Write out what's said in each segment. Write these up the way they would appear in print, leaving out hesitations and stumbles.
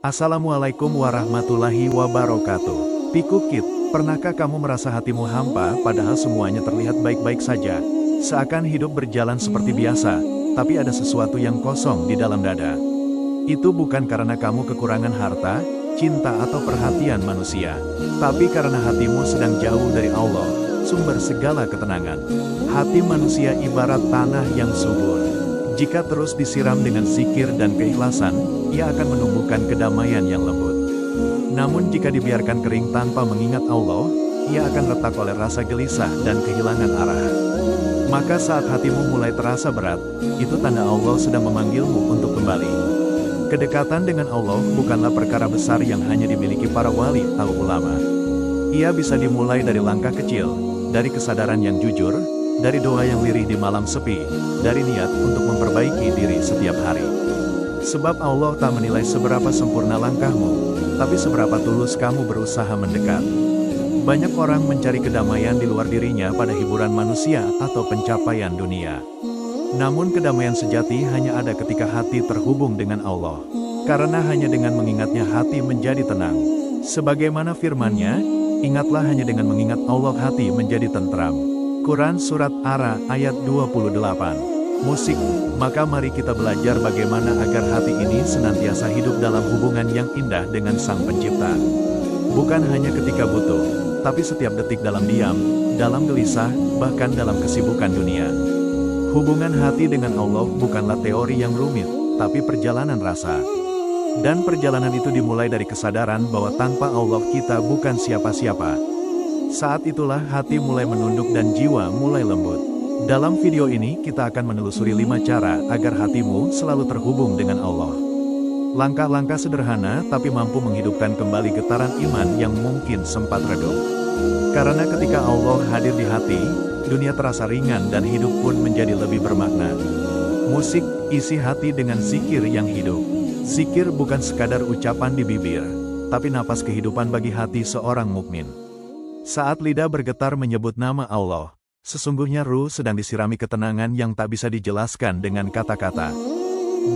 Assalamualaikum warahmatullahi wabarakatuh. Pikukit, pernahkah kamu merasa hatimu hampa padahal semuanya terlihat baik-baik saja? Seakan hidup berjalan seperti biasa, tapi ada sesuatu yang kosong di dalam dada. Itu bukan karena kamu kekurangan harta, cinta atau perhatian manusia, tapi karena hatimu sedang jauh dari Allah, sumber segala ketenangan. Hati manusia ibarat tanah yang subur. Jika terus disiram dengan zikir dan keikhlasan, ia akan menumbuhkan kedamaian yang lembut. Namun jika dibiarkan kering tanpa mengingat Allah, ia akan retak oleh rasa gelisah dan kehilangan arah. Maka saat hatimu mulai terasa berat, itu tanda Allah sedang memanggilmu untuk kembali. Kedekatan dengan Allah bukanlah perkara besar yang hanya dimiliki para wali atau ulama. Ia bisa dimulai dari langkah kecil, dari kesadaran yang jujur, dari doa yang lirih di malam sepi, dari niat untuk memperbaiki diri setiap hari. Sebab Allah tak menilai seberapa sempurna langkahmu, tapi seberapa tulus kamu berusaha mendekat. Banyak orang mencari kedamaian di luar dirinya pada hiburan manusia atau pencapaian dunia. Namun kedamaian sejati hanya ada ketika hati terhubung dengan Allah. Karena hanya dengan mengingatnya hati menjadi tenang. Sebagaimana firman-Nya, ingatlah hanya dengan mengingat Allah hati menjadi tentram. Quran Surat Ara ayat 28. Musik, maka mari kita belajar bagaimana agar hati ini senantiasa hidup dalam hubungan yang indah dengan Sang Pencipta. Bukan hanya ketika butuh, tapi setiap detik dalam diam, dalam gelisah, bahkan dalam kesibukan dunia. Hubungan hati dengan Allah bukanlah teori yang rumit, tapi perjalanan rasa. Dan perjalanan itu dimulai dari kesadaran bahwa tanpa Allah kita bukan siapa-siapa. Saat itulah hati mulai menunduk dan jiwa mulai lembut. Dalam video ini kita akan menelusuri 5 cara agar hatimu selalu terhubung dengan Allah. Langkah-langkah sederhana tapi mampu menghidupkan kembali getaran iman yang mungkin sempat redup. Karena ketika Allah hadir di hati, dunia terasa ringan dan hidup pun menjadi lebih bermakna. Musik, isi hati dengan zikir yang hidup. Zikir bukan sekadar ucapan di bibir, tapi napas kehidupan bagi hati seorang mukmin. Saat lidah bergetar menyebut nama Allah, sesungguhnya ruh sedang disirami ketenangan yang tak bisa dijelaskan dengan kata-kata.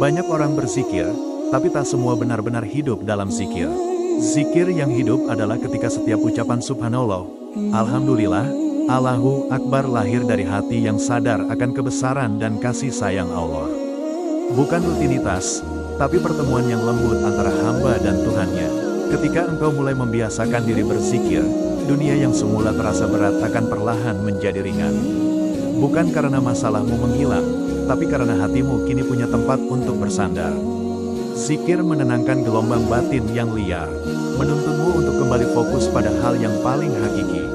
Banyak orang berzikir, tapi tak semua benar-benar hidup dalam zikir. Zikir yang hidup adalah ketika setiap ucapan subhanallah, alhamdulillah, Allahu Akbar lahir dari hati yang sadar akan kebesaran dan kasih sayang Allah. Bukan rutinitas, tapi pertemuan yang lembut antara hamba dan Tuhannya. Ketika engkau mulai membiasakan diri berzikir, dunia yang semula terasa berat akan perlahan menjadi ringan. Bukan karena masalahmu menghilang, tapi karena hatimu kini punya tempat untuk bersandar. Zikir menenangkan gelombang batin yang liar, menuntunmu untuk kembali fokus pada hal yang paling hakiki.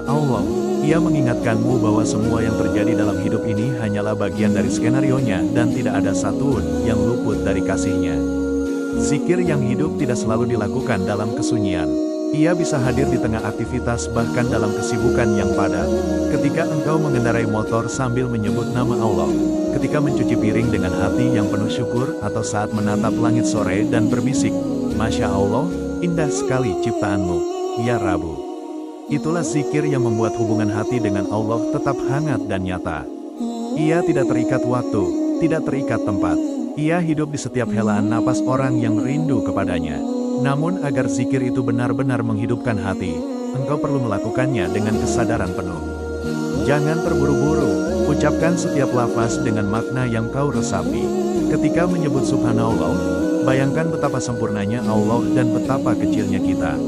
Allah, ia mengingatkanmu bahwa semua yang terjadi dalam hidup ini hanyalah bagian dari skenarionya dan tidak ada satupun yang luput dari kasihnya. Zikir yang hidup tidak selalu dilakukan dalam kesunyian. Ia bisa hadir di tengah aktivitas bahkan dalam kesibukan yang padat. Ketika engkau mengendarai motor sambil menyebut nama Allah, ketika mencuci piring dengan hati yang penuh syukur, atau saat menatap langit sore dan berbisik, Masya Allah, indah sekali ciptaanmu, ya Rabu. Itulah zikir yang membuat hubungan hati dengan Allah tetap hangat dan nyata. Ia tidak terikat waktu, tidak terikat tempat. Ia hidup di setiap helaan napas orang yang rindu kepadanya. Namun agar zikir itu benar-benar menghidupkan hati, engkau perlu melakukannya dengan kesadaran penuh. Jangan terburu-buru, ucapkan setiap lafaz dengan makna yang kau resapi. Ketika menyebut subhanallah, bayangkan betapa sempurnanya Allah dan betapa kecilnya kita.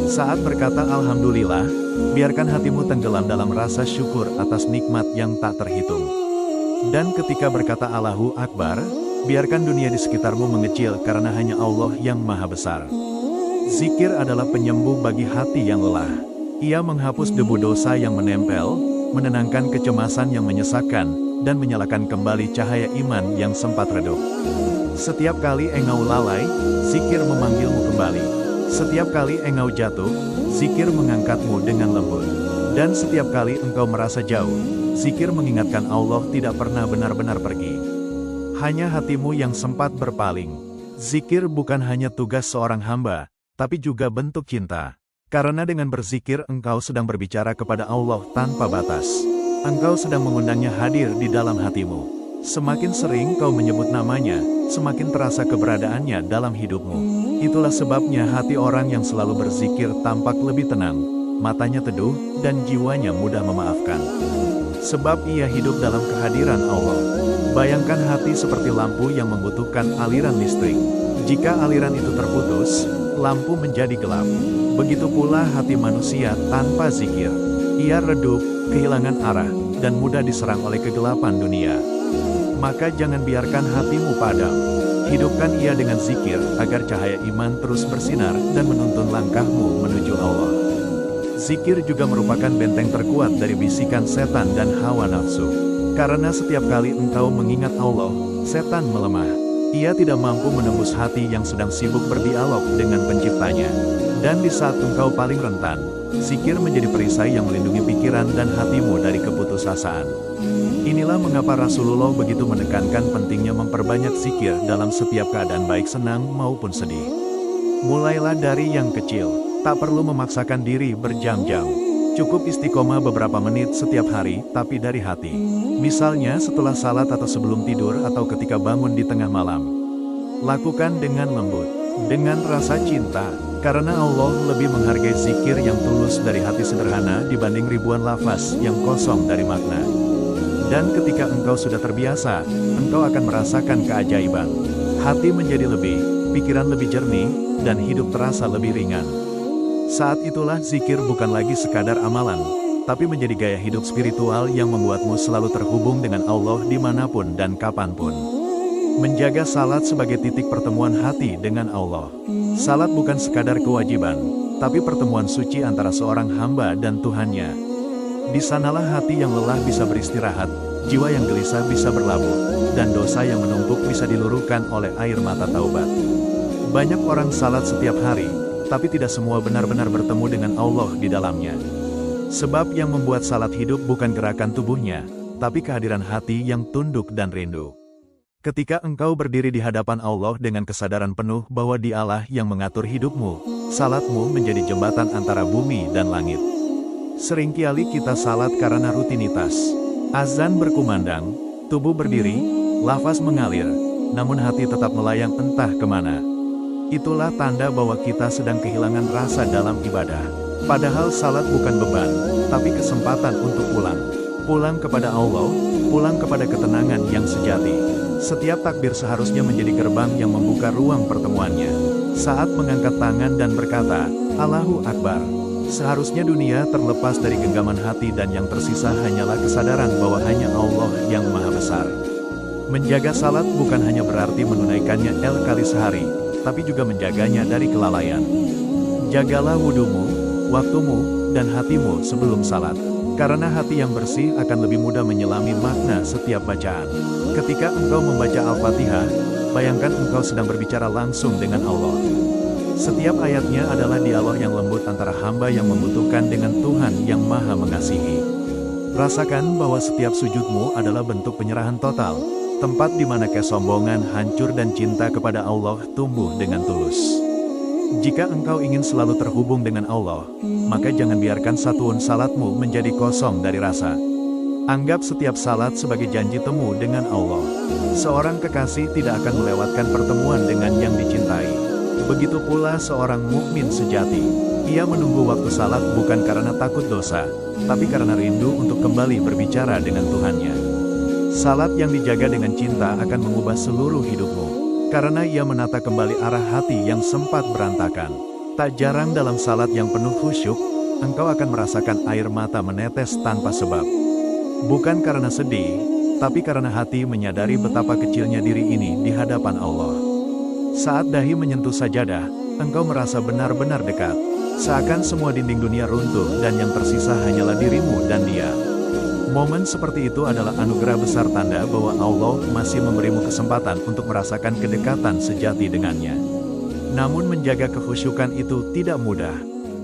Saat berkata alhamdulillah, biarkan hatimu tenggelam dalam rasa syukur atas nikmat yang tak terhitung. Dan ketika berkata Allahu Akbar, biarkan dunia di sekitarmu mengecil karena hanya Allah yang maha besar. Zikir adalah penyembuh bagi hati yang lelah. Ia menghapus debu dosa yang menempel, menenangkan kecemasan yang menyesakkan, dan menyalakan kembali cahaya iman yang sempat redup. Setiap kali engkau lalai, zikir memanggilmu kembali. Setiap kali engkau jatuh, zikir mengangkatmu dengan lembut. Dan setiap kali engkau merasa jauh, zikir mengingatkan Allah tidak pernah benar-benar pergi. Hanya hatimu yang sempat berpaling. Zikir bukan hanya tugas seorang hamba, tapi juga bentuk cinta. Karena dengan berzikir engkau sedang berbicara kepada Allah tanpa batas. Engkau sedang mengundangnya hadir di dalam hatimu. Semakin sering kau menyebut namanya, semakin terasa keberadaannya dalam hidupmu. Itulah sebabnya hati orang yang selalu berzikir tampak lebih tenang, matanya teduh, dan jiwanya mudah memaafkan. Sebab ia hidup dalam kehadiran Allah. Bayangkan hati seperti lampu yang membutuhkan aliran listrik. Jika aliran itu terputus, lampu menjadi gelap. Begitu pula hati manusia tanpa zikir. Ia redup, kehilangan arah, dan mudah diserang oleh kegelapan dunia. Maka jangan biarkan hatimu padam. Hidupkan ia dengan zikir, agar cahaya iman terus bersinar dan menuntun langkahmu menuju Allah. Zikir juga merupakan benteng terkuat dari bisikan setan dan hawa nafsu. Karena setiap kali engkau mengingat Allah, setan melemah. Ia tidak mampu menembus hati yang sedang sibuk berdialog dengan penciptanya. Dan di saat engkau paling rentan, zikir menjadi perisai yang melindungi pikiran dan hatimu dari keputusasaan. Inilah mengapa Rasulullah begitu menekankan pentingnya memperbanyak zikir dalam setiap keadaan baik senang maupun sedih. Mulailah dari yang kecil, tak perlu memaksakan diri berjam-jam. Cukup istiqomah beberapa menit setiap hari, tapi dari hati. Misalnya setelah salat atau sebelum tidur atau ketika bangun di tengah malam. Lakukan dengan lembut, dengan rasa cinta, karena Allah lebih menghargai zikir yang tulus dari hati sederhana dibanding ribuan lafaz yang kosong dari makna. Dan ketika engkau sudah terbiasa, engkau akan merasakan keajaiban. Hati menjadi lebih, pikiran lebih jernih, dan hidup terasa lebih ringan. Saat itulah zikir bukan lagi sekadar amalan, tapi menjadi gaya hidup spiritual yang membuatmu selalu terhubung dengan Allah dimanapun dan kapanpun. Menjaga salat sebagai titik pertemuan hati dengan Allah. Salat bukan sekadar kewajiban, tapi pertemuan suci antara seorang hamba dan Tuhannya. Di sanalah hati yang lelah bisa beristirahat, jiwa yang gelisah bisa berlabuh, dan dosa yang menumpuk bisa diluruhkan oleh air mata taubat. Banyak orang salat setiap hari, tapi tidak semua benar-benar bertemu dengan Allah di dalamnya. Sebab yang membuat salat hidup bukan gerakan tubuhnya, tapi kehadiran hati yang tunduk dan rindu. Ketika engkau berdiri di hadapan Allah dengan kesadaran penuh bahwa Dialah yang mengatur hidupmu, salatmu menjadi jembatan antara bumi dan langit. Seringkali kita salat karena rutinitas. Azan berkumandang, tubuh berdiri, lafaz mengalir, namun hati tetap melayang entah kemana. Itulah tanda bahwa kita sedang kehilangan rasa dalam ibadah. Padahal salat bukan beban, tapi kesempatan untuk pulang. Pulang kepada Allah, pulang kepada ketenangan yang sejati. Setiap takbir seharusnya menjadi gerbang yang membuka ruang pertemuannya. Saat mengangkat tangan dan berkata, Allahu Akbar, seharusnya dunia terlepas dari genggaman hati dan yang tersisa hanyalah kesadaran bahwa hanya Allah yang Maha Besar. Menjaga salat bukan hanya berarti menunaikannya kali sehari, tapi juga menjaganya dari kelalaian. Jagalah wudumu, waktumu, dan hatimu sebelum salat. Karena hati yang bersih akan lebih mudah menyelami makna setiap bacaan. Ketika engkau membaca Al-Fatihah, bayangkan engkau sedang berbicara langsung dengan Allah. Setiap ayatnya adalah dialog yang lembut antara hamba yang membutuhkan dengan Tuhan yang Maha Mengasihi. Rasakan bahwa setiap sujudmu adalah bentuk penyerahan total, tempat di mana kesombongan hancur dan cinta kepada Allah tumbuh dengan tulus. Jika engkau ingin selalu terhubung dengan Allah, maka jangan biarkan satuan salatmu menjadi kosong dari rasa. Anggap setiap salat sebagai janji temu dengan Allah. Seorang kekasih tidak akan melewatkan pertemuan dengan yang dicintai. Begitu pula seorang mukmin sejati. Ia menunggu waktu salat bukan karena takut dosa, tapi karena rindu untuk kembali berbicara dengan Tuhannya. Salat yang dijaga dengan cinta akan mengubah seluruh hidupmu, karena ia menata kembali arah hati yang sempat berantakan. Tak jarang dalam salat yang penuh khusyuk, engkau akan merasakan air mata menetes tanpa sebab. Bukan karena sedih, tapi karena hati menyadari betapa kecilnya diri ini di hadapan Allah. Saat dahi menyentuh sajadah, engkau merasa benar-benar dekat. Seakan semua dinding dunia runtuh dan yang tersisa hanyalah dirimu dan Dia. Momen seperti itu adalah anugerah besar tanda bahwa Allah masih memberimu kesempatan untuk merasakan kedekatan sejati dengannya. Namun menjaga kekhusyukan itu tidak mudah.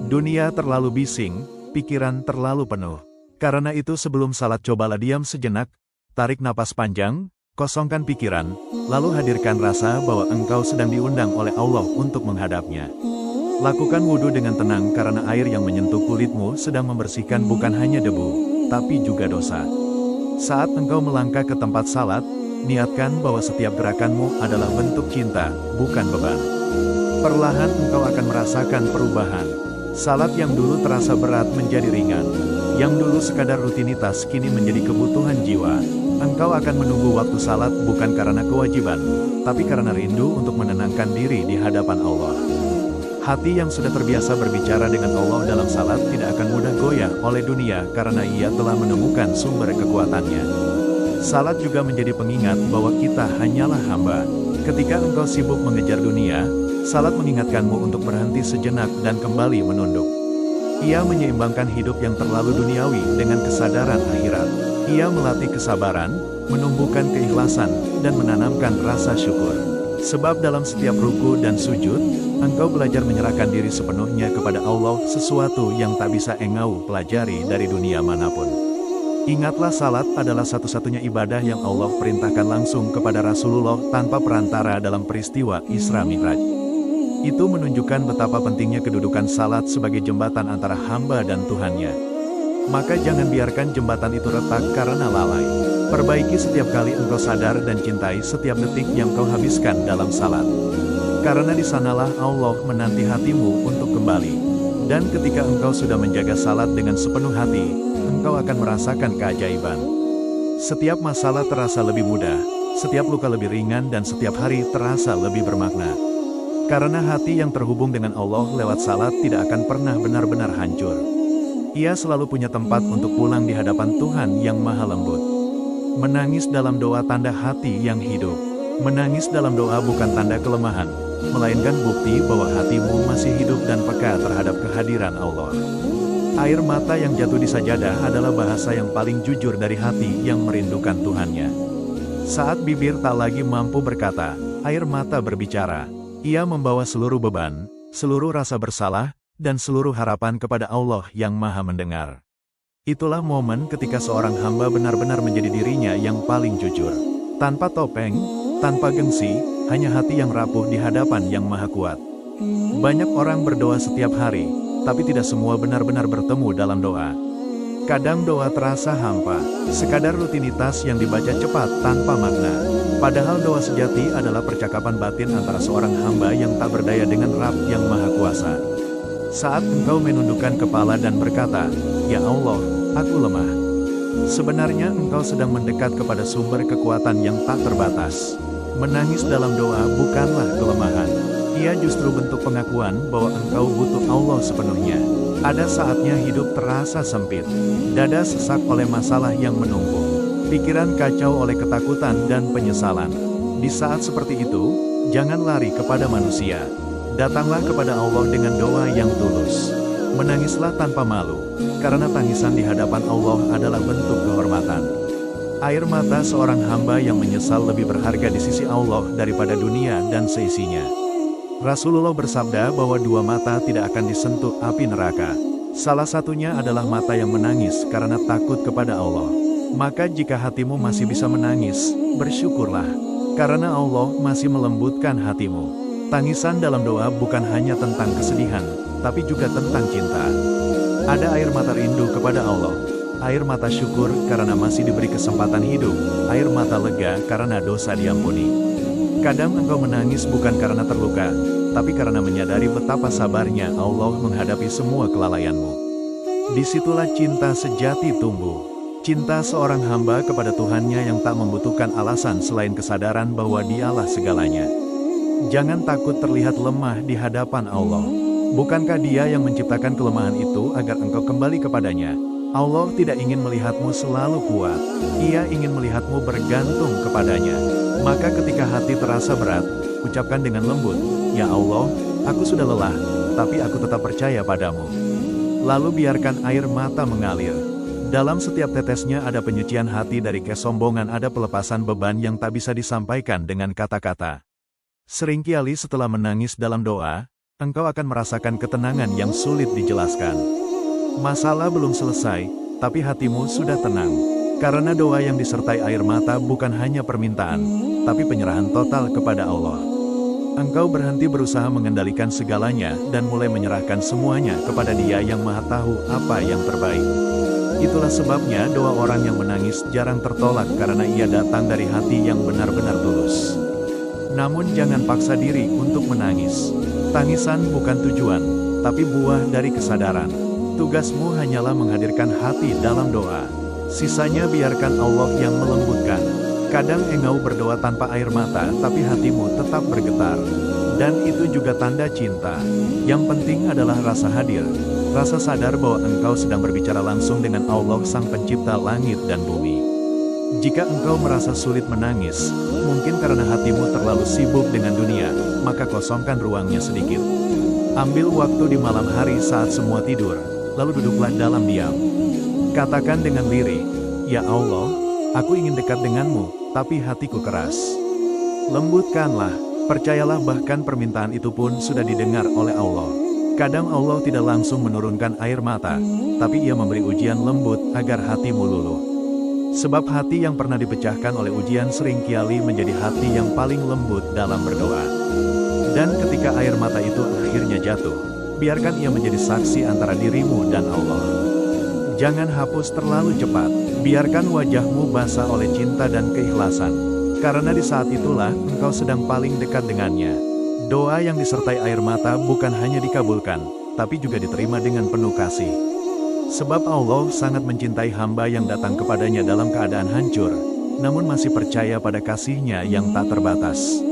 Dunia terlalu bising, pikiran terlalu penuh. Karena itu sebelum salat cobalah diam sejenak, tarik napas panjang, kosongkan pikiran, lalu hadirkan rasa bahwa engkau sedang diundang oleh Allah untuk menghadapnya. Lakukan wudhu dengan tenang karena air yang menyentuh kulitmu sedang membersihkan bukan hanya debu, tapi juga dosa. Saat engkau melangkah ke tempat salat, Niatkan bahwa setiap gerakanmu adalah bentuk cinta, bukan beban. Perlahan engkau akan merasakan perubahan. Salat yang dulu terasa berat menjadi ringan. Yang dulu sekadar rutinitas kini menjadi kebutuhan jiwa. Engkau akan menunggu waktu salat bukan karena kewajiban, tapi karena rindu untuk menenangkan diri di hadapan Allah. Hati yang sudah terbiasa berbicara dengan Allah dalam salat tidak akan mudah goyah oleh dunia karena ia telah menemukan sumber kekuatannya. Salat juga menjadi pengingat bahwa kita hanyalah hamba. Ketika engkau sibuk mengejar dunia, salat mengingatkanmu untuk berhenti sejenak dan kembali menunduk. Ia menyeimbangkan hidup yang terlalu duniawi dengan kesadaran akhirat. Ia melatih kesabaran, menumbuhkan keikhlasan, dan menanamkan rasa syukur. Sebab dalam setiap ruku dan sujud, engkau belajar menyerahkan diri sepenuhnya kepada Allah, sesuatu yang tak bisa engkau pelajari dari dunia manapun. Ingatlah, salat adalah satu-satunya ibadah yang Allah perintahkan langsung kepada Rasulullah tanpa perantara dalam peristiwa Isra Mi'raj. Itu menunjukkan betapa pentingnya kedudukan salat sebagai jembatan antara hamba dan Tuhannya. Maka jangan biarkan jembatan itu retak karena lalai. Perbaiki setiap kali engkau sadar dan cintai setiap detik yang kau habiskan dalam salat. Karena di sanalah Allah menanti hatimu untuk kembali. Dan ketika engkau sudah menjaga salat dengan sepenuh hati, engkau akan merasakan keajaiban. Setiap masalah terasa lebih mudah, setiap luka lebih ringan dan setiap hari terasa lebih bermakna. Karena hati yang terhubung dengan Allah lewat salat tidak akan pernah benar-benar hancur. Ia selalu punya tempat untuk pulang di hadapan Tuhan yang Maha Lembut. Menangis dalam doa tanda hati yang hidup. Menangis dalam doa bukan tanda kelemahan, melainkan bukti bahwa hatimu masih hidup dan peka terhadap kehadiran Allah. Air mata yang jatuh di sajadah adalah bahasa yang paling jujur dari hati yang merindukan Tuhannya. Saat bibir tak lagi mampu berkata, air mata berbicara. Ia membawa seluruh beban, seluruh rasa bersalah, dan seluruh harapan kepada Allah yang Maha Mendengar. Itulah momen ketika seorang hamba benar-benar menjadi dirinya yang paling jujur. Tanpa topeng, tanpa gengsi, hanya hati yang rapuh di hadapan yang Maha Kuat. Banyak orang berdoa setiap hari, tapi tidak semua benar-benar bertemu dalam doa. Kadang doa terasa hampa, sekadar rutinitas yang dibaca cepat tanpa makna. Padahal doa sejati adalah percakapan batin antara seorang hamba yang tak berdaya dengan Rabb yang Maha Kuasa. Saat engkau menundukkan kepala dan berkata, "Ya Allah, aku lemah." Sebenarnya engkau sedang mendekat kepada sumber kekuatan yang tak terbatas. Menangis dalam doa bukanlah kelemahan. Ia justru bentuk pengakuan bahwa engkau butuh Allah sepenuhnya. Ada saatnya hidup terasa sempit. Dada sesak oleh masalah yang menumpuk. Pikiran kacau oleh ketakutan dan penyesalan. Di saat seperti itu, jangan lari kepada manusia. Datanglah kepada Allah dengan doa yang tulus. Menangislah tanpa malu, karena tangisan di hadapan Allah adalah bentuk kehormatan. Air mata seorang hamba yang menyesal lebih berharga di sisi Allah daripada dunia dan seisinya. Rasulullah bersabda bahwa dua mata tidak akan disentuh api neraka. Salah satunya adalah mata yang menangis karena takut kepada Allah. Maka jika hatimu masih bisa menangis, bersyukurlah. Karena Allah masih melembutkan hatimu. Tangisan dalam doa bukan hanya tentang kesedihan, tapi juga tentang cinta. Ada air mata rindu kepada Allah. Air mata syukur karena masih diberi kesempatan hidup. Air mata lega karena dosa diampuni. Kadang engkau menangis bukan karena terluka, tapi karena menyadari betapa sabarnya Allah menghadapi semua kelalaianmu. Disitulah cinta sejati tumbuh. Cinta seorang hamba kepada Tuhannya yang tak membutuhkan alasan selain kesadaran bahwa Dialah segalanya. Jangan takut terlihat lemah di hadapan Allah. Bukankah Dia yang menciptakan kelemahan itu agar engkau kembali kepadanya? Allah tidak ingin melihatmu selalu kuat. Ia ingin melihatmu bergantung kepadanya. Maka ketika hati terasa berat, ucapkan dengan lembut, "Ya Allah, aku sudah lelah, tapi aku tetap percaya padamu." Lalu biarkan air mata mengalir. Dalam setiap tetesnya ada penyucian hati dari kesombongan, ada pelepasan beban yang tak bisa disampaikan dengan kata-kata. Seringkali setelah menangis dalam doa, engkau akan merasakan ketenangan yang sulit dijelaskan. Masalah belum selesai, tapi hatimu sudah tenang. Karena doa yang disertai air mata bukan hanya permintaan, tapi penyerahan total kepada Allah. Engkau berhenti berusaha mengendalikan segalanya dan mulai menyerahkan semuanya kepada Dia yang Maha Tahu apa yang terbaik. Itulah sebabnya doa orang yang menangis jarang tertolak karena ia datang dari hati yang benar-benar tulus. Namun jangan paksa diri untuk menangis. Tangisan bukan tujuan, tapi buah dari kesadaran. Tugasmu hanyalah menghadirkan hati dalam doa. Sisanya biarkan Allah yang melembutkan. Kadang engkau berdoa tanpa air mata, tapi hatimu tetap bergetar. Dan itu juga tanda cinta. Yang penting adalah rasa hadir. Rasa sadar bahwa engkau sedang berbicara langsung dengan Allah Sang Pencipta langit dan bumi. Jika engkau merasa sulit menangis, mungkin karena hatimu terlalu sibuk dengan dunia, maka kosongkan ruangnya sedikit. Ambil waktu di malam hari saat semua tidur, lalu duduklah dalam diam. Katakan dengan lirih, "Ya Allah, aku ingin dekat denganmu, tapi hatiku keras." Lembutkanlah, percayalah bahkan permintaan itu pun sudah didengar oleh Allah. Kadang Allah tidak langsung menurunkan air mata, tapi Ia memberi ujian lembut agar hatimu luluh. Sebab hati yang pernah dipecahkan oleh ujian seringkali menjadi hati yang paling lembut dalam berdoa. Dan ketika air mata itu akhirnya jatuh, biarkan ia menjadi saksi antara dirimu dan Allah. Jangan hapus terlalu cepat, biarkan wajahmu basah oleh cinta dan keikhlasan. Karena di saat itulah engkau sedang paling dekat dengannya. Doa yang disertai air mata bukan hanya dikabulkan, tapi juga diterima dengan penuh kasih. Sebab Allah sangat mencintai hamba yang datang kepadanya dalam keadaan hancur, namun masih percaya pada kasih-Nya yang tak terbatas.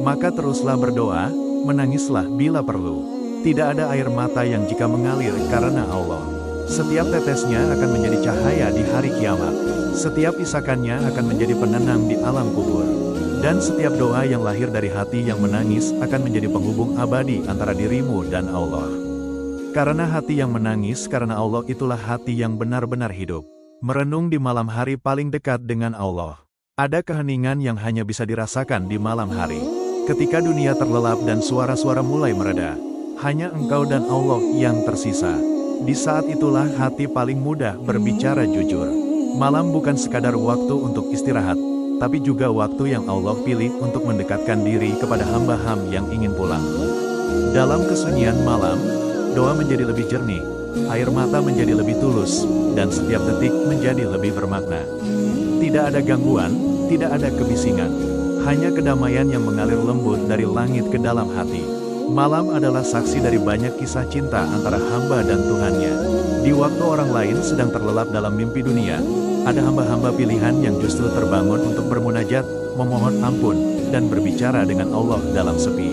Maka teruslah berdoa, menangislah bila perlu. Tidak ada air mata yang jika mengalir karena Allah. Setiap tetesnya akan menjadi cahaya di hari kiamat. Setiap isakannya akan menjadi penenang di alam kubur. Dan setiap doa yang lahir dari hati yang menangis akan menjadi penghubung abadi antara dirimu dan Allah. Karena hati yang menangis karena Allah itulah hati yang benar-benar hidup. Merenung di malam hari paling dekat dengan Allah. Ada keheningan yang hanya bisa dirasakan di malam hari. Ketika dunia terlelap dan suara-suara mulai mereda, hanya engkau dan Allah yang tersisa. Di saat itulah hati paling mudah berbicara jujur. Malam bukan sekadar waktu untuk istirahat, tapi juga waktu yang Allah pilih untuk mendekatkan diri kepada hamba-Ham yang ingin pulang. Dalam kesunyian malam, doa menjadi lebih jernih, air mata menjadi lebih tulus, dan setiap detik menjadi lebih bermakna. Tidak ada gangguan, tidak ada kebisingan, hanya kedamaian yang mengalir lembut dari langit ke dalam hati. Malam adalah saksi dari banyak kisah cinta antara hamba dan Tuhannya. Di waktu orang lain sedang terlelap dalam mimpi dunia, ada hamba-hamba pilihan yang justru terbangun untuk bermunajat, memohon ampun, dan berbicara dengan Allah dalam sepi.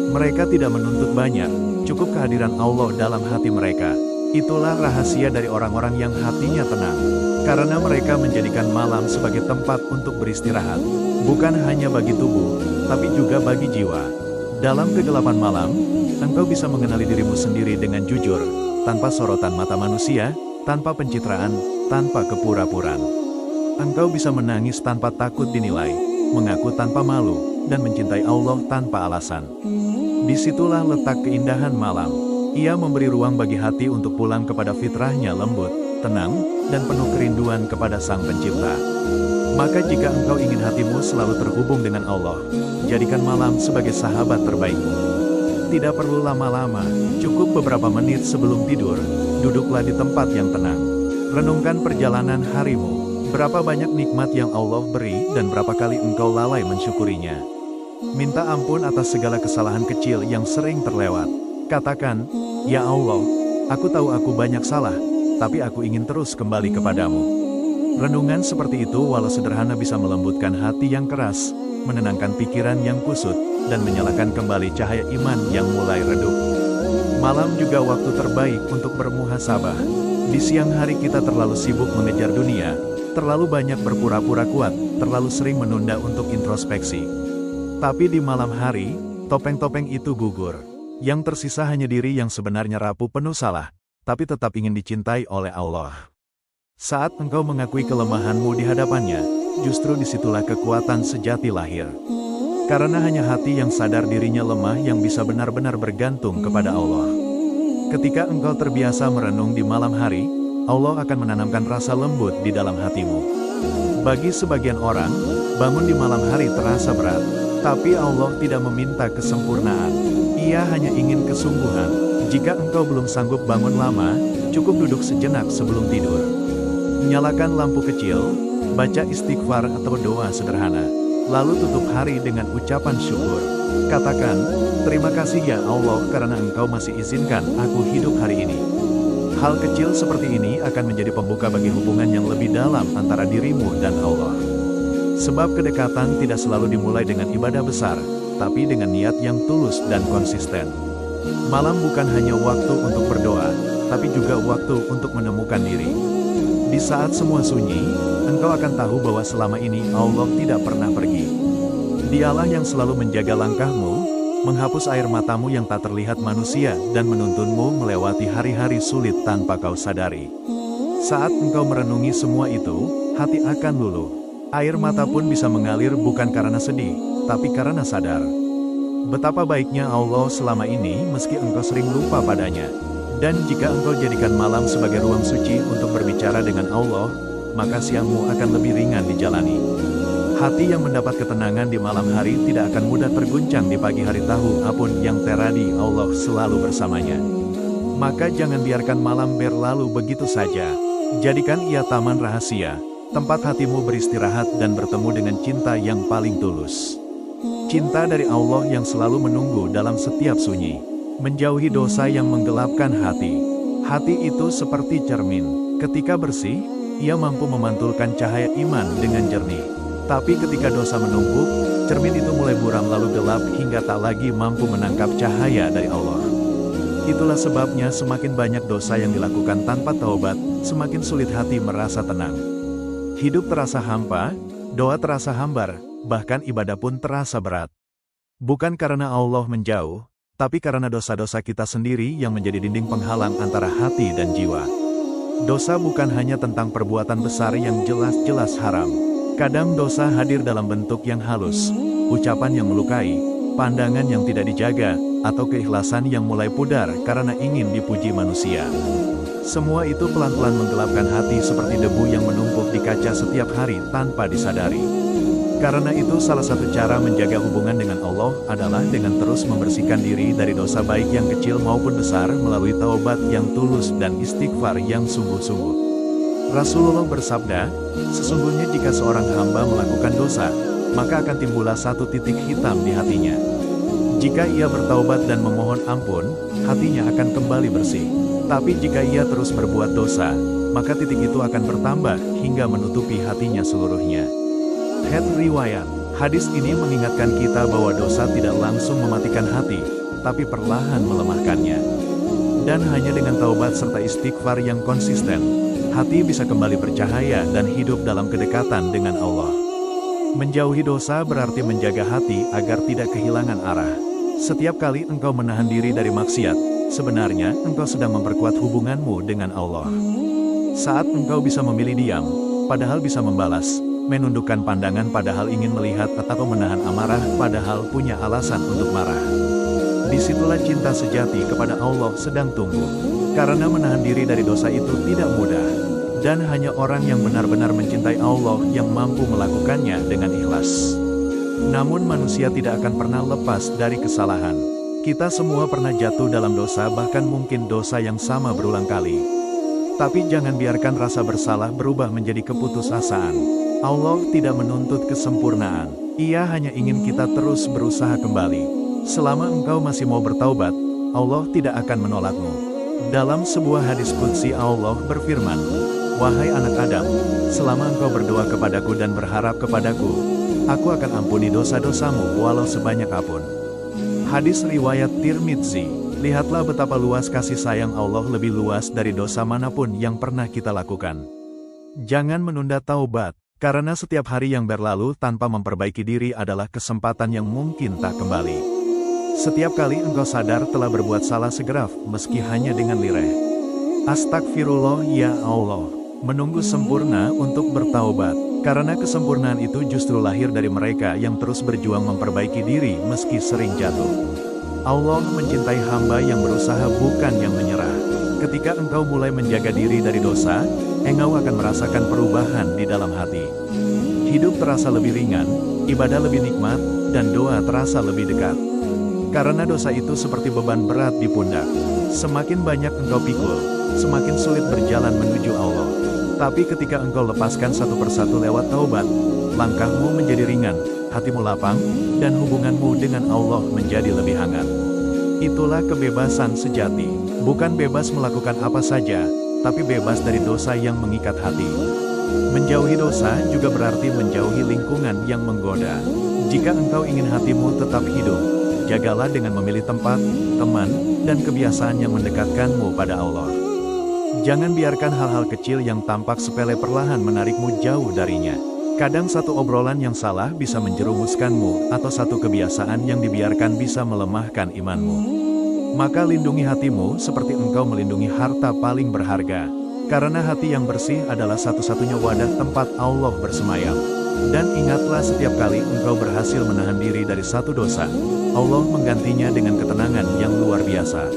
Mereka tidak menuntut banyak, cukup kehadiran Allah dalam hati mereka. Itulah rahasia dari orang-orang yang hatinya tenang. Karena mereka menjadikan malam sebagai tempat untuk beristirahat. Bukan hanya bagi tubuh, tapi juga bagi jiwa. Dalam kegelapan malam, engkau bisa mengenali dirimu sendiri dengan jujur, tanpa sorotan mata manusia, tanpa pencitraan, tanpa kepura-puraan. Engkau bisa menangis tanpa takut dinilai, mengaku tanpa malu, dan mencintai Allah tanpa alasan. Disitulah letak keindahan malam. Ia memberi ruang bagi hati untuk pulang kepada fitrahnya lembut, tenang, dan penuh kerinduan kepada Sang Pencipta. Maka jika engkau ingin hatimu selalu terhubung dengan Allah, jadikan malam sebagai sahabat terbaikmu. Tidak perlu lama-lama, cukup beberapa menit sebelum tidur, duduklah di tempat yang tenang. Renungkan perjalanan harimu, berapa banyak nikmat yang Allah beri dan berapa kali engkau lalai mensyukurinya. Minta ampun atas segala kesalahan kecil yang sering terlewat. Katakan, "Ya Allah, aku tahu aku banyak salah, tapi aku ingin terus kembali kepadamu." Renungan seperti itu walau sederhana bisa melembutkan hati yang keras, menenangkan pikiran yang kusut, dan menyalakan kembali cahaya iman yang mulai redup. Malam juga waktu terbaik untuk bermuhasabah. Di siang hari kita terlalu sibuk mengejar dunia, terlalu banyak berpura-pura kuat, terlalu sering menunda untuk introspeksi. Tapi di malam hari, topeng-topeng itu gugur. Yang tersisa hanya diri yang sebenarnya rapuh penuh salah, tapi tetap ingin dicintai oleh Allah. Saat engkau mengakui kelemahanmu di hadapannya, justru disitulah kekuatan sejati lahir. Karena hanya hati yang sadar dirinya lemah yang bisa benar-benar bergantung kepada Allah. Ketika engkau terbiasa merenung di malam hari, Allah akan menanamkan rasa lembut di dalam hatimu. Bagi sebagian orang, bangun di malam hari terasa berat. Tapi Allah tidak meminta kesempurnaan. Ia hanya ingin kesungguhan. Jika engkau belum sanggup bangun lama, cukup duduk sejenak sebelum tidur. Nyalakan lampu kecil, baca istighfar atau doa sederhana. Lalu tutup hari dengan ucapan syukur. Katakan, terima kasih ya Allah karena engkau masih izinkan aku hidup hari ini. Hal kecil seperti ini akan menjadi pembuka bagi hubungan yang lebih dalam antara dirimu dan Allah. Sebab kedekatan tidak selalu dimulai dengan ibadah besar, tapi dengan niat yang tulus dan konsisten. Malam bukan hanya waktu untuk berdoa, tapi juga waktu untuk menemukan diri. Di saat semua sunyi, engkau akan tahu bahwa selama ini Allah tidak pernah pergi. Dialah yang selalu menjaga langkahmu, menghapus air matamu yang tak terlihat manusia, dan menuntunmu melewati hari-hari sulit tanpa kau sadari. Saat engkau merenungi semua itu, hati akan luluh. Air mata pun bisa mengalir bukan karena sedih, tapi karena sadar. Betapa baiknya Allah selama ini meski engkau sering lupa padanya. Dan jika engkau jadikan malam sebagai ruang suci untuk berbicara dengan Allah, maka siangmu akan lebih ringan dijalani. Hati yang mendapat ketenangan di malam hari tidak akan mudah terguncang di pagi hari, tahu apapun yang terjadi Allah selalu bersamanya. Maka jangan biarkan malam berlalu begitu saja. Jadikan ia taman rahasia, tempat hatimu beristirahat dan bertemu dengan cinta yang paling tulus. Cinta dari Allah yang selalu menunggu dalam setiap sunyi. Menjauhi dosa yang menggelapkan hati. Hati itu seperti cermin. Ketika bersih, ia mampu memantulkan cahaya iman dengan jernih. Tapi ketika dosa menumpuk, cermin itu mulai buram lalu gelap hingga tak lagi mampu menangkap cahaya dari Allah. Itulah sebabnya semakin banyak dosa yang dilakukan tanpa taubat, semakin sulit hati merasa tenang. Hidup terasa hampa, doa terasa hambar, bahkan ibadah pun terasa berat. Bukan karena Allah menjauh, tapi karena dosa-dosa kita sendiri yang menjadi dinding penghalang antara hati dan jiwa. Dosa bukan hanya tentang perbuatan besar yang jelas-jelas haram. Kadang dosa hadir dalam bentuk yang halus, ucapan yang melukai, pandangan yang tidak dijaga, atau keikhlasan yang mulai pudar karena ingin dipuji manusia. Semua itu pelan-pelan menggelapkan hati seperti debu yang menumpuk di kaca setiap hari tanpa disadari. Karena itu salah satu cara menjaga hubungan dengan Allah adalah dengan terus membersihkan diri dari dosa baik yang kecil maupun besar melalui taubat yang tulus dan istighfar yang sungguh-sungguh. Rasulullah bersabda, sesungguhnya jika seorang hamba melakukan dosa, maka akan timbullah satu titik hitam di hatinya. Jika ia bertaubat dan memohon ampun, hatinya akan kembali bersih. Tapi jika ia terus berbuat dosa, maka titik itu akan bertambah hingga menutupi hatinya seluruhnya. Head riwayat, hadis ini mengingatkan kita bahwa dosa tidak langsung mematikan hati, tapi perlahan melemahkannya. Dan hanya dengan taubat serta istighfar yang konsisten, hati bisa kembali bercahaya dan hidup dalam kedekatan dengan Allah. Menjauhi dosa berarti menjaga hati agar tidak kehilangan arah. Setiap kali engkau menahan diri dari maksiat, sebenarnya engkau sedang memperkuat hubunganmu dengan Allah. Saat engkau bisa memilih diam, padahal bisa membalas, menundukkan pandangan padahal ingin melihat, atau menahan amarah padahal punya alasan untuk marah. Disitulah cinta sejati kepada Allah sedang tumbuh. Karena menahan diri dari dosa itu tidak mudah. Dan hanya orang yang benar-benar mencintai Allah yang mampu melakukannya dengan ikhlas. Namun manusia tidak akan pernah lepas dari kesalahan. Kita semua pernah jatuh dalam dosa, bahkan mungkin dosa yang sama berulang kali. Tapi jangan biarkan rasa bersalah berubah menjadi keputusasaan. Allah tidak menuntut kesempurnaan. Ia hanya ingin kita terus berusaha kembali. Selama engkau masih mau bertaubat, Allah tidak akan menolakmu. Dalam sebuah hadis qudsi Allah berfirman, "Wahai anak Adam, selama engkau berdoa kepadaku dan berharap kepadaku, aku akan ampuni dosa-dosamu walau sebanyak apapun." Hadis riwayat Tirmidzi. Lihatlah betapa luas kasih sayang Allah, lebih luas dari dosa manapun yang pernah kita lakukan. Jangan menunda taubat, karena setiap hari yang berlalu tanpa memperbaiki diri adalah kesempatan yang mungkin tak kembali. Setiap kali engkau sadar telah berbuat salah, segera, meski hanya dengan lirih, astagfirullah ya Allah. Menunggu sempurna untuk bertaubat, karena kesempurnaan itu justru lahir dari mereka yang terus berjuang memperbaiki diri meski sering jatuh. Allah mencintai hamba yang berusaha, bukan yang menyerah. Ketika engkau mulai menjaga diri dari dosa, engkau akan merasakan perubahan di dalam hati. Hidup terasa lebih ringan, ibadah lebih nikmat, dan doa terasa lebih dekat. Karena dosa itu seperti beban berat di pundak. Semakin banyak engkau pikul, semakin sulit berjalan menuju Allah. Tapi ketika engkau lepaskan satu persatu lewat taubat, langkahmu menjadi ringan, hatimu lapang, dan hubunganmu dengan Allah menjadi lebih hangat. Itulah kebebasan sejati. Bukan bebas melakukan apa saja, tapi bebas dari dosa yang mengikat hati. Menjauhi dosa juga berarti menjauhi lingkungan yang menggoda. Jika engkau ingin hatimu tetap hidup, jagalah dengan memilih tempat, teman, dan kebiasaan yang mendekatkanmu pada Allah. Jangan biarkan hal-hal kecil yang tampak sepele perlahan menarikmu jauh darinya. Kadang satu obrolan yang salah bisa menjerumuskanmu, atau satu kebiasaan yang dibiarkan bisa melemahkan imanmu. Maka lindungi hatimu seperti engkau melindungi harta paling berharga. Karena hati yang bersih adalah satu-satunya wadah tempat Allah bersemayam. Dan ingatlah setiap kali engkau berhasil menahan diri dari satu dosa, Allah menggantinya dengan ketenangan yang luar biasa.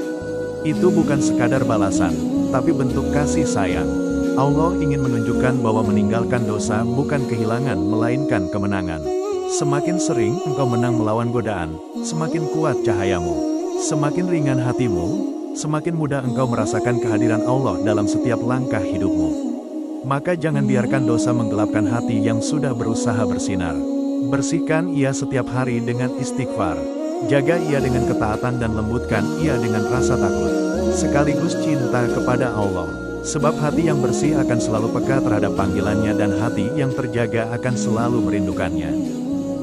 Itu bukan sekadar balasan, tapi bentuk kasih sayang. Allah ingin menunjukkan bahwa meninggalkan dosa bukan kehilangan melainkan kemenangan. Semakin sering engkau menang melawan godaan, semakin kuat cahayamu. Semakin ringan hatimu, semakin mudah engkau merasakan kehadiran Allah dalam setiap langkah hidupmu. Maka jangan biarkan dosa menggelapkan hati yang sudah berusaha bersinar. Bersihkan ia setiap hari dengan istighfar. Jaga ia dengan ketaatan dan lembutkan ia dengan rasa takut. Sekaligus cinta kepada Allah. Sebab hati yang bersih akan selalu peka terhadap panggilannya dan hati yang terjaga akan selalu merindukannya.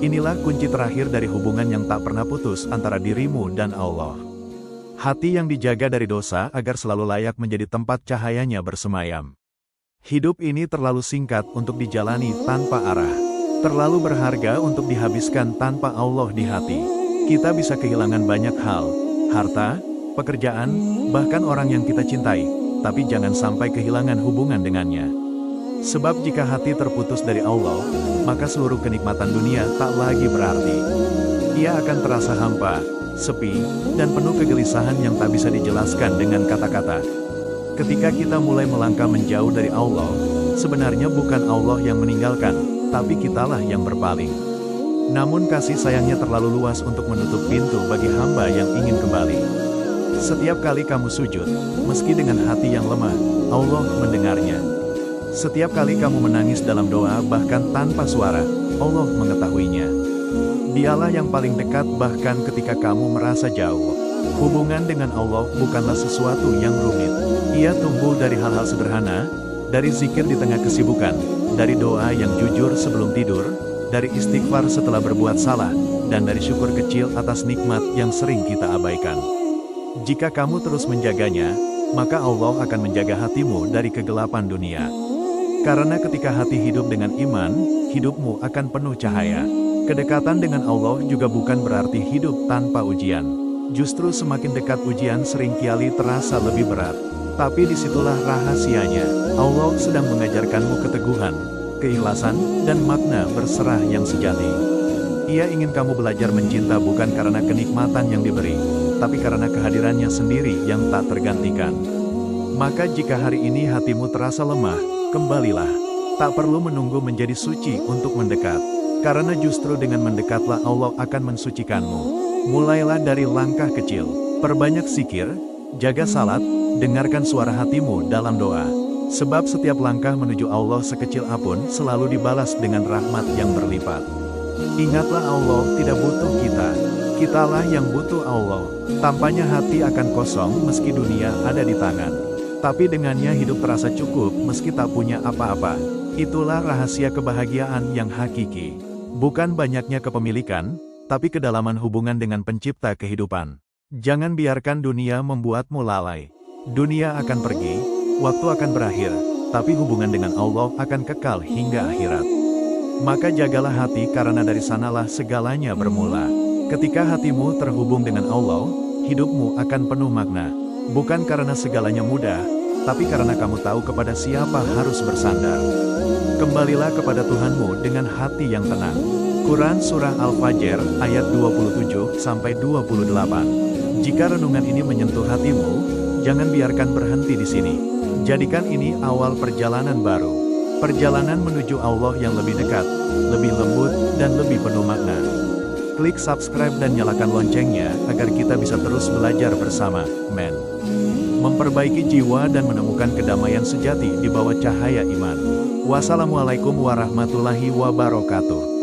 Inilah kunci terakhir dari hubungan yang tak pernah putus antara dirimu dan Allah. Hati yang dijaga dari dosa agar selalu layak menjadi tempat cahayanya bersemayam. Hidup ini terlalu singkat untuk dijalani tanpa arah. Terlalu berharga untuk dihabiskan tanpa Allah di hati. Kita bisa kehilangan banyak hal, harta, pekerjaan, bahkan orang yang kita cintai, tapi jangan sampai kehilangan hubungan dengannya. Sebab jika hati terputus dari Allah, maka seluruh kenikmatan dunia tak lagi berarti. Ia akan terasa hampa, sepi, dan penuh kegelisahan yang tak bisa dijelaskan dengan kata-kata. Ketika kita mulai melangkah menjauh dari Allah, sebenarnya bukan Allah yang meninggalkan, tapi kitalah yang berpaling. Namun kasih sayangnya terlalu luas untuk menutup pintu bagi hamba yang ingin kembali. Setiap kali kamu sujud, meski dengan hati yang lemah, Allah mendengarnya. Setiap kali kamu menangis dalam doa bahkan tanpa suara, Allah mengetahuinya. Dialah yang paling dekat bahkan ketika kamu merasa jauh. Hubungan dengan Allah bukanlah sesuatu yang rumit. Ia tumbuh dari hal-hal sederhana, dari zikir di tengah kesibukan, dari doa yang jujur sebelum tidur, dari istighfar setelah berbuat salah, dan dari syukur kecil atas nikmat yang sering kita abaikan. Jika kamu terus menjaganya, maka Allah akan menjaga hatimu dari kegelapan dunia. Karena ketika hati hidup dengan iman, hidupmu akan penuh cahaya. Kedekatan dengan Allah juga bukan berarti hidup tanpa ujian. Justru semakin dekat ujian seringkali terasa lebih berat. Tapi disitulah rahasianya. Allah sedang mengajarkanmu keteguhan, keikhlasan, dan makna berserah yang sejati. Ia ingin kamu belajar mencinta bukan karena kenikmatan yang diberi, tapi karena kehadirannya sendiri yang tak tergantikan. Maka jika hari ini hatimu terasa lemah, kembalilah. Tak perlu menunggu menjadi suci untuk mendekat. Karena justru dengan mendekatlah Allah akan mensucikanmu. Mulailah dari langkah kecil, perbanyak zikir, jaga salat, dengarkan suara hatimu dalam doa. Sebab setiap langkah menuju Allah sekecil apapun selalu dibalas dengan rahmat yang berlipat. Ingatlah Allah tidak butuh kita, kitalah yang butuh Allah. Tampaknya hati akan kosong meski dunia ada di tangan. Tapi dengannya hidup terasa cukup meski tak punya apa-apa. Itulah rahasia kebahagiaan yang hakiki. Bukan banyaknya kepemilikan, tapi kedalaman hubungan dengan pencipta kehidupan. Jangan biarkan dunia membuatmu lalai. Dunia akan pergi, waktu akan berakhir, tapi hubungan dengan Allah akan kekal hingga akhirat. Maka jagalah hati karena dari sanalah segalanya bermula. Ketika hatimu terhubung dengan Allah, hidupmu akan penuh makna. Bukan karena segalanya mudah, tapi karena kamu tahu kepada siapa harus bersandar. Kembalilah kepada Tuhanmu dengan hati yang tenang. Quran Surah Al-Fajr, ayat 27-28. Jika renungan ini menyentuh hatimu, jangan biarkan berhenti di sini. Jadikan ini awal perjalanan baru. Perjalanan menuju Allah yang lebih dekat, lebih lembut, dan lebih penuh makna. Klik subscribe dan nyalakan loncengnya, agar kita bisa terus belajar bersama, men. Memperbaiki jiwa dan menemukan kedamaian sejati di bawah cahaya iman. Wassalamualaikum warahmatullahi wabarakatuh.